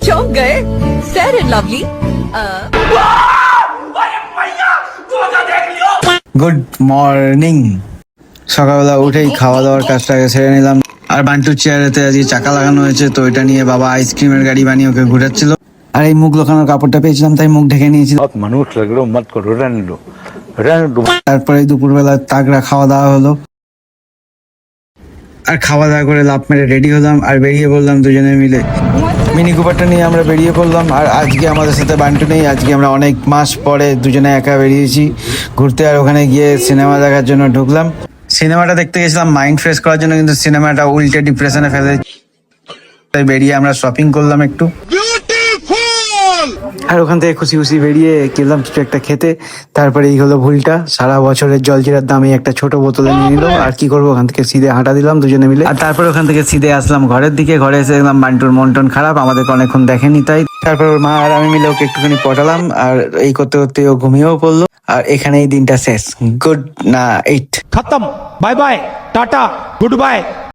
चौंक गए fair and lovely good morning. সকালবেলা উঠেই খাওয়া দাওয়ার কাজটাকে সেরে নিলাম। আর বান্টুর চেয়ারেতে আজকে চাকা লাগানো হয়েছে, তো এটা নিয়ে বাবা আইসক্রিমের গাড়ি বানিয়ে ওকে ঘুরাচ্ছিল। আর এই মুখ লোকানোর কাপড়টা পেয়েছিলাম, তাই মুখ ঢেকে নিয়েছিল। মানুষ লাগলো মত করো রান লো। তারপরে দুপুরবেলা তাগড়া খাওয়া দাওয়া হলো। আর খাওয়া দাওয়া করে লাফ মেরে রেডি হলাম আর বেরিয়ে পড়লাম দুজনে মিলে। মিনি কুপারটা নিয়ে আমরা বেরিয়ে পড়লাম। আর আজকে আমাদের সাথে বান্টু নেই, আজকে আমরা অনেক মাস পরে দুজনে একা বেরিয়েছি ঘুরতে। আর ওখানে গিয়ে সিনেমা দেখার জন্য ঢুকলাম। সিনেমাটা দেখতে গেছিলাম মাইন্ড ফ্রেশ করার জন্য, কিন্তু সিনেমাটা উল্টে ডিপ্রেশনে ফেলে। তাই বেরিয়ে আমরা শপিং করলাম একটু। আর ওখান থেকে খুশি খুশি বেরিয়ে গেলাম কিছু একটা খেতে। তারপরে এই হলো ভুলটা, সারা বছরের জলজিরার দামে একটা ছোট বোতলে নিয়ে নিল। আর কি করবো, ওখান থেকে সিধে হাঁটা দিলাম দুজনে মিলে। আর তারপর ওখান থেকে সিধে আসলাম ঘরের দিকে। ঘরে এসে দেখলাম বান্টুর মন টন খারাপ, আমাদেরকে অনেকক্ষণ দেখেনি। তাই তারপর ওর মা আর আমি মিলে ওকে একটুখানি পটালাম। আর এই করতে করতে ও ঘুমিয়েও পড়লো। আর এখানে এই দিনটা শেষ। Good night. खत्म bye bye tata good bye.